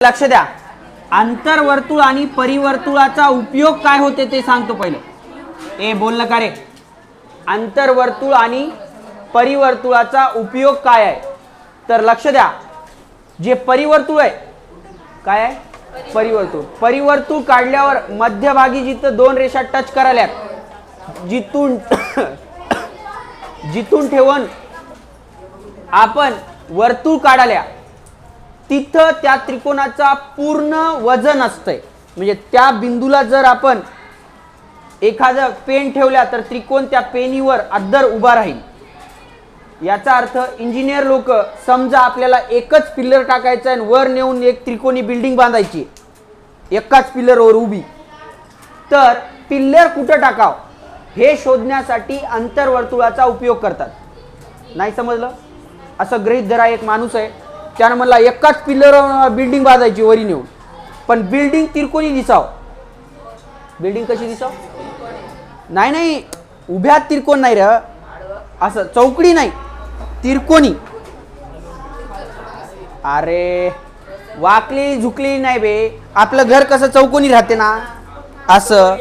लक्ष द्या, आंतरवर्तुळ आणि परिवर्तुळाचा उपयोग काय होते ते सांगतो पहिलं. ए बोल नका रे. आंतरवर्तुळ आणि परिवर्तुळाचा उपयोग काय आहे तर लक्ष द्या. जे परिवर्तुळ आहे काय आहे, परिवर्तुळ. परिवर्तुळ काढल्यावर मध्यभागी जिथं दोन रेषा टच करायल्यात, जिथून जिथून ठेवून आपण वर्तुळ काढाल्या तिथं त्या त्रिकोणाचा पूर्ण वजन असतंय. म्हणजे त्या बिंदूला जर आपण एखादा पेन ठेवल्या तर त्रिकोण त्या पेनीवर अद्दर उभा राहील. याचा अर्थ इंजिनियर लोक समजा आपल्याला एकच पिल्लर टाकायचं आहे, वर नेऊन एक त्रिकोणी बिल्डिंग बांधायची एकाच पिल्लरवर उभी, तर पिल्लर कुठं टाकाव हे शोधण्यासाठी अंतर्वर्तुळाचा उपयोग करतात. नाही समजलं? असं गृहीत धरा, एक माणूस आहे, त्यानं म्हणला एकाच पिल्लर बिल्डिंग बांधायची वरी नेऊन, पण बिल्डिंग त्रिकोणी दिसाव. बिल्डिंग कशी दिसाव? नाही नाही, उभ्या त्रिकोण नाही रे, असं चौकडी नाही, त्रिकोणी. अरे वाकली झुकली नाही बे, आपलं घर कसं चौकोनी राहते ना असं,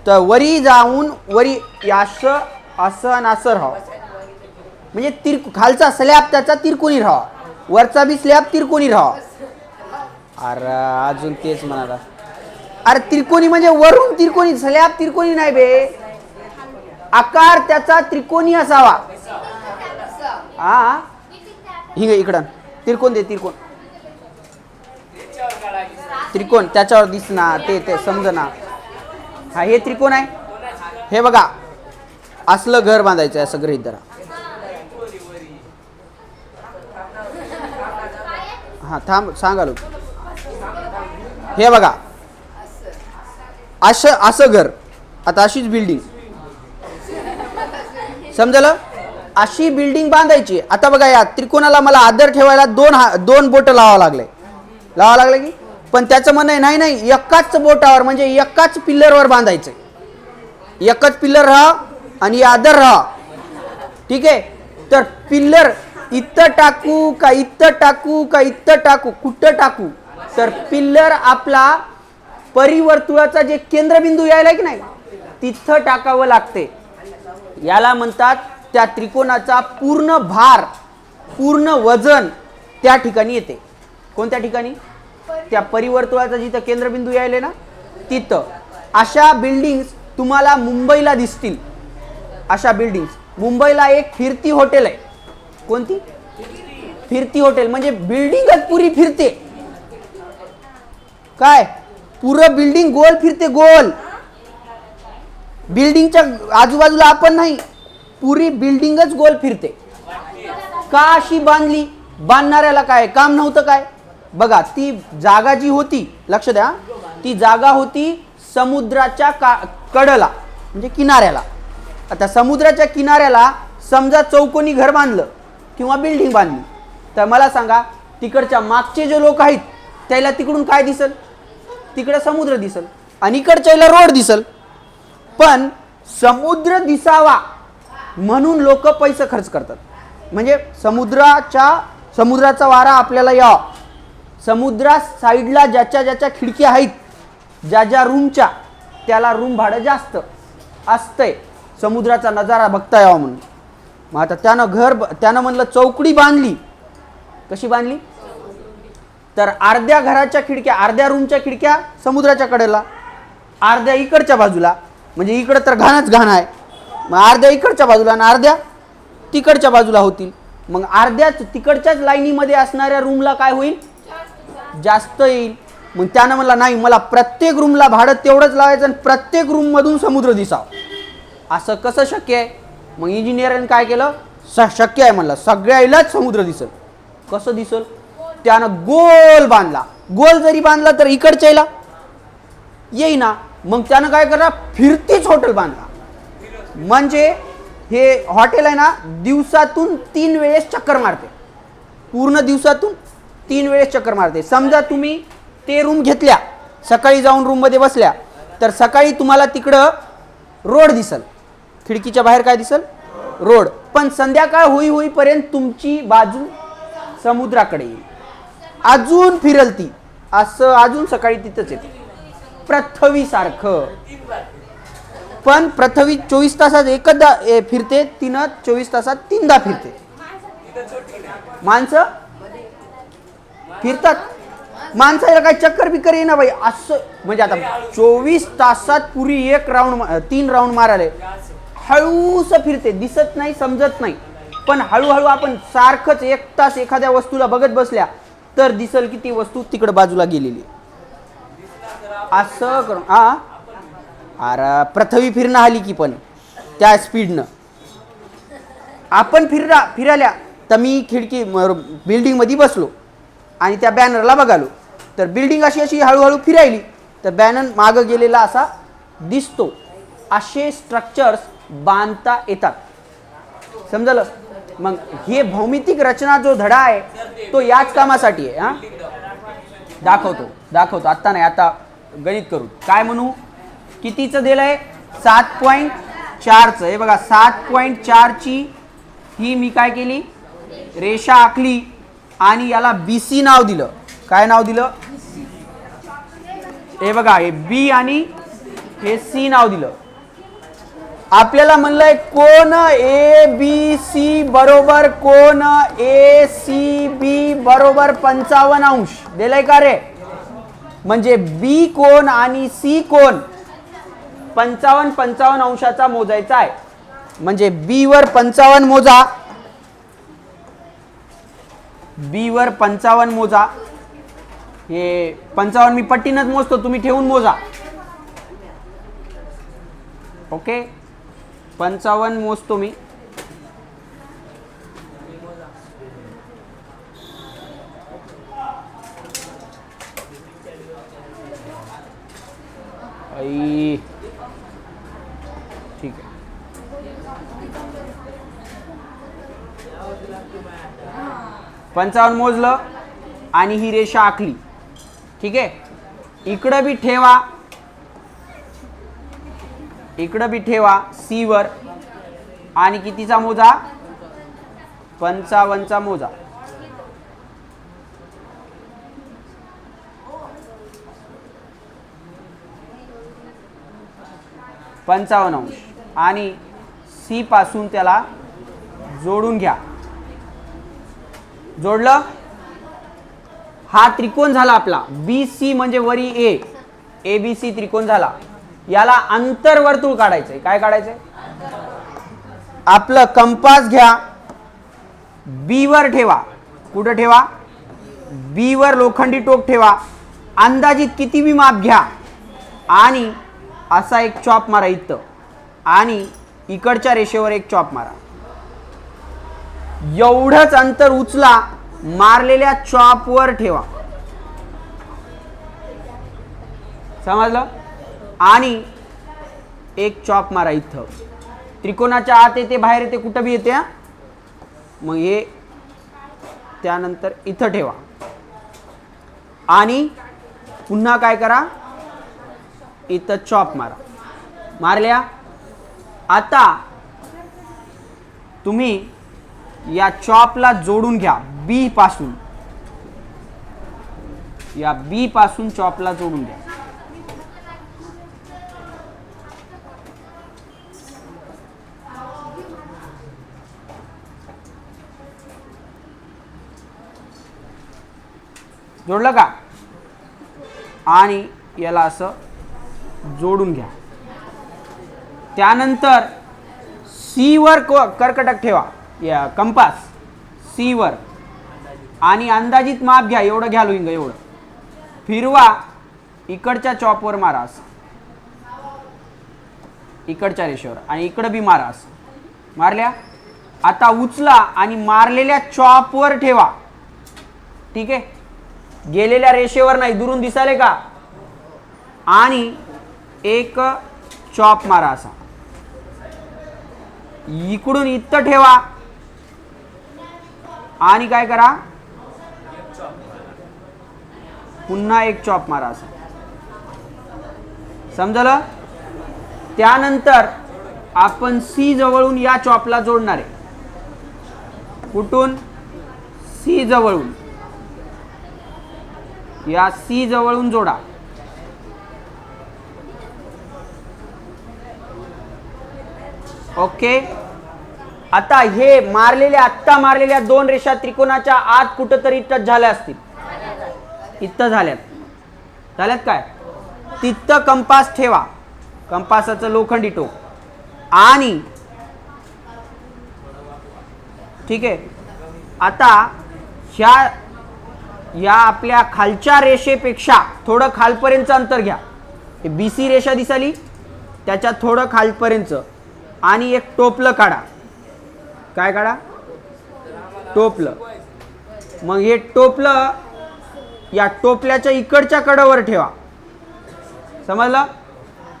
तर वरी जाऊन वरी असं असं आणि असं राहावं. म्हणजे खालचा स्लॅब त्याचा तिरकोणी राहावा, वरचा बी स्लॅब तिरकोणी राहावा. अरे अजून तेच म्हणाला. अरे त्रिकोणी म्हणजे वरून त्रिकोणी, स्लॅब त्रिकोणी नाही बे, आकार त्याचा त्रिकोणी असावा. हा हिंग इकडं त्रिकोण दे, त्रिकोण त्रिकोण त्याच्यावर दिसना ते समजना. हा हे त्रिकोण आहे, हे बघा असलं घर बांधायचं असं गृहीत धरा. हा थांब सांगालो. हे बघा असं घर, आता अशीच बिल्डिंग, समजलं? अशी बिल्डिंग बांधायची. आता बघा या त्रिकोणाला मला आदर ठेवायला दोन बोट लावावं लागले की, पण त्याचं म्हणणं नाही नाही एकाच बोटावर म्हणजे एकाच पिल्लरवर बांधायचं. एकच पिल्लर राहा आणि आदर राहा. ठीक आहे, तर पिल्लर इथं टाकू का इथं टाकू का इथं टाकू, कुठं टाकू, तर पिल्लर आपला परिवर्तुळाचा जे केंद्रबिंदू यायला की नाही तिथं टाकावं लागते. याला म्हणतात त्या त्रिकोणाचा पूर्ण भार, पूर्ण वजन त्या ठिकाणी येते. कोणत्या ठिकाणी? त्या परिवर्तुळाचा जिथं केंद्रबिंदू यायले ना तिथं. अशा बिल्डिंग्स तुम्हाला मुंबईला दिसतील. अशा बिल्डिंग्स मुंबईला एक फिरती हॉटेल आहे. कोणती? फिरती हॉटेल. म्हणजे बिल्डिंगच पुरी फिरते. काय? पुरं बिल्डिंग गोल फिरते, गोल. बिल्डिंगच्या आजूबाजूला आपण नाही, पुरी बिल्डिंगच गोल फिरते. का अशी बांधली? बांधणाऱ्याला काय काम नव्हतं काय? बघा ती जागा जी होती, लक्ष द्या, ती जागा होती समुद्राच्या कडेला म्हणजे किनाऱ्याला. आता समुद्राच्या किनाऱ्याला समजा चौकोनी घर बांधलं किंवा बिल्डिंग बांधली, तर मला सांगा तिकडच्या मागचे जे लोक आहेत त्याला तिकडून काय दिसल? तिकडे समुद्र दिसल आणि इकडच्याला रोड दिसल. पण समुद्र दिसावा म्हणून लोक पैसे खर्च करतात. म्हणजे समुद्राचा वारा आपल्याला यावा, समुद्रा साईडला ज्याच्या ज्याच्या खिडक्या आहेत, ज्या ज्या रूमच्या, त्याला रूम भाडं जास्त असतंय समुद्राचा नजारा बघता यावा म्हणून. मग आता त्यानं म्हणलं चौकडी बांधली. कशी बांधली? तर अर्ध्या घराच्या खिडक्या, अर्ध्या रूमच्या खिडक्या समुद्राच्या कडेला, अर्ध्या इकडच्या बाजूला, म्हणजे इकडं तर घाण आहे, मग अर्ध्या इकडच्या बाजूला आणि अर्ध्या तिकडच्या बाजूला होतील. मग अर्ध्याच तिकडच्याच लाईनीमध्ये असणाऱ्या रूमला काय होईल? जास्त येईल. मग त्यानं म्हणला नाही, मला प्रत्येक रूमला भाडं तेवढंच लावायचं आणि प्रत्येक रूम मधून समुद्र दिसाव. असं कसं शक्य आहे? मग इंजिनियरने काय केलं? शक्य आहे म्हणलं, सगळ्यालाच समुद्र दिसल. कसं दिसल? त्यानं गोल बांधला. गोल जरी बांधला तर इकडच्याला येईना. मग त्यानं काय करा, फिरतीच हॉटेल बांधला. म्हणजे हे हॉटेल आहे ना दिवसातून 3 वेळेस चक्कर मारते. पूर्ण दिवसातून 3 वेळेस चक्कर मारते. समजा तुम्ही ते रूम घेतल्या, सकाळी जाऊन रूममध्ये बसल्या, तर सकाळी तुम्हाला तिकडं रोड दिसल, खिडकीच्या बाहेर काय दिसल? रोड. पण संध्याकाळ होईपर्यंत तुमची बाजू समुद्राकडे येईल. अजून फिरल ती, असं अजून सकाळी तिथंच येते पृथ्वी सारखं. पण पृथ्वी 24 तासात एकदा फिरते, तिनं 24 तासात 3दा फिरते. माणसं फिरतात, माणसाला काही चक्कर बिक्कर ये ना बाई असं. म्हणजे आता 24 तासात पुरी 3 राऊंड मारायला हळूस फिरते, दिसत नाही, समजत नाही. पण हळूहळू आपण सारखंच 1 तास एखाद्या वस्तूला बघत बसल्या तर दिसल की ती वस्तू तिकडे बाजूला गेलेली. असं करून अरे पृथ्वी फिरणं आली की पण त्या स्पीडनं आपण फिरायला. तर मी खिडकी बिल्डिंग मध्ये बसलो आणि त्या बॅनरला बघालो, तर बिल्डिंग अशी अशी हळूहळू फिरायली, तर बॅनर मागं गेलेला असा दिसतो. असे स्ट्रक्चर्स बांधता येतात, समजलं. मग हे भौमितिक रचना जो धडा आहे तो याच कामासाठी आहे. दाखवतो आत्ता नाही, आता गणित करू. काय म्हणू, कितीचं दिलंय 7.4चं. हे बघा 7.4 ची ही मी काय केली, रेषा आखली आणि याला BC नाव दिलं. काय नाव दिलं, हे बघा हे B आणि हे C नाव दिलं. आपल्याला म्हणलंय कोन ABC बरोबर कोन ACB बरोबर 55 अंश दिलंय का रे. म्हणजे B कोन आणि C कोन 55 अंशाचा मोजायचा आहे. म्हणजे B वर 55 मोजा, B वर 55 मोजा. हे 55 मी पट्टीनच मोजतो, तुम्ही ठेवून मोजा. ओके, 55 मोजतो मी. ठीक आहे, 55 मोजलं आणि ही रेषा आखली. ठीक आहे, इकडं बी ठेवा C वर आणि कितीचा मोजा, 55चा मोजा. अंश आणि C पासून त्याला जोडून घ्या. जोडलं, हा त्रिकोण झाला आपला BC, म्हणजे वरी ABC त्रिकोण झाला. याला अंतर्वर्तुळ काढायचंय. काय काढायचंय, आपलं कंपास घ्या, B वर ठेवा. कुठं ठेवा, B वर लोखंडी टोक ठेवा. अंदाजित किती बी माप घ्या आणि असा एक चॉप मारा इथं आणि इकडच्या रेषेवर एक चॉप मारा. एवढंच अंतर उचला, मारलेल्या चॉप वर ठेवा. समजलं. आणि एक चॉप मारा इथं, त्रिकोणाच्या आत येते, बाहेर येते, कुठं बी येते. मग हे त्यानंतर इथं ठेवा आणि पुन्हा काय करा, इथं चॉप मारा. मारल्या. आता तुम्ही या चॉपला जोडून घ्या B पासून. या B पासून चॉपला जोडून घ्या. जोडलं का, आणि याला असं जोडून घ्या. त्यानंतर C वर कर्कटक ठेवा, या कंपास C वर, आणि अंदाजित माप घ्या. एवढं घ्या लोईंग, एवढं फिरवा. इकडच्या चॉपवर मारा असं, इकडच्या रेषेवर, आणि इकडं बी मारा असं. मारल्या. आता उचला आणि मारलेल्या चॉपवर ठेवा. ठीक आहे, गेलेल्या रेषेवर नाही, दुरून दिसाले का. आणि एक चॉप मारा असा, इकडून इथं ठेवा आणि काय करा, पुन्हा एक चॉप मारा असा. समजलं. त्यानंतर आपण C जवळून या चॉपला जोडणार आहे. कुठून, C जवळून. या सी जवळून जोडा. ओके. आता हे आत्ता मारलेल्या दोन रेषा त्रिकोणाच्या आत कुठंतरी टच झाल्या असतील. इथं झाल्यात काय? तिथं कंपास ठेवा, कंपासाचं लोखंडी टोक आणि ठीक आहे. आता या आपल्या खालच्या रेषेपेक्षा थोडं खालपर्यंत अंतर घ्या. हे BC रेषा दिसाली त्याच्या थोडं खालपर्यंत आणि एक टोपलं काढा. काय काढा? टोपलं. मग हे टोपलं या टोपल्याच्या इकडच्या कडावर ठेवा. समजलं?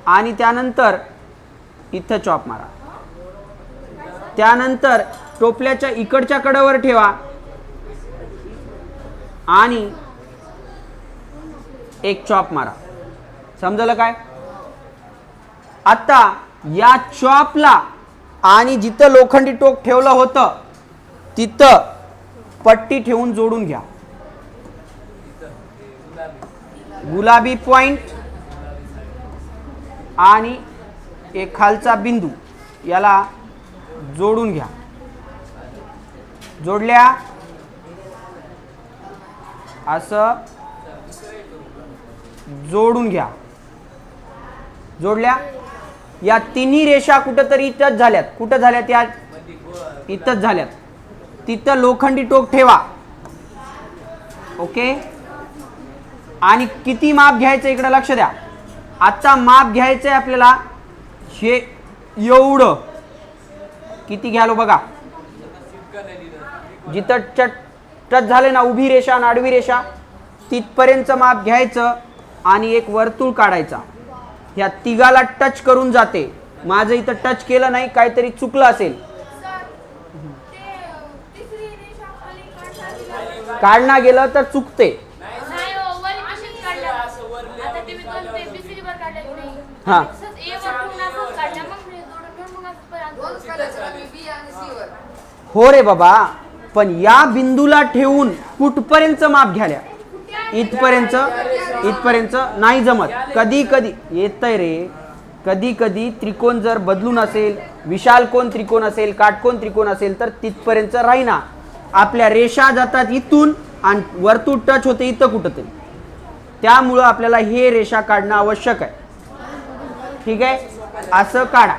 आणि त्यानंतर इथं चॉप मारा. त्यानंतर टोपल्याच्या इकडच्या कडावर ठेवा आणि एक चॉप मारा. समजलं काय? आता या चॉपला आणि जिथं लोखंडी टोक ठेवलं होतं तिथं पट्टी ठेवून जोडून घ्या. गुलाबी पॉइंट आणि एक खालचा बिंदू याला जोडून घ्या. जोडल्या. असं जोडून घ्या. जोडल्या. या तिन्ही रेषा कुठंतरी टच झाल्यात. कुठं झाल्यात? या इथंच झाल्यात. तिथं लोखंडी टोक ठेवा. ओके. आणि किती माप घ्यायचं इकडे लक्ष द्या. आता माप घ्यायचंय आपल्याला हे एवढं. किती घ्यालो बघा. जिथं टच झाले ना उभी रेषा आणि आडवी रेषा तिथपर्यंत माप घ्यायचं आणि एक वर्तुळ काढायचा. ह्या तिघाला टच करून जाते. माझं इथं टच केलं नाही, काहीतरी चुकलं असेल. काढणं गेलं तर चुकते. हा. हो रे बाबा, पण या बिंदूला ठेवून कुठपर्यंत माप घ्याल्या. इथपर्यंत नाही जमत. कधी कधी येतंय रे. कधी कधी त्रिकोण जर बदलून असेल, विशाल कोण त्रिकोण असेल, काटकोण त्रिकोण असेल तर तिथपर्यंत राहीना. आपल्या रेषा जातात इथून आणि वर्तुळ टच होते इथं कुठंतरी. त्यामुळं आपल्याला हे रेषा काढणं आवश्यक आहे. ठीक आहे. असं काढा.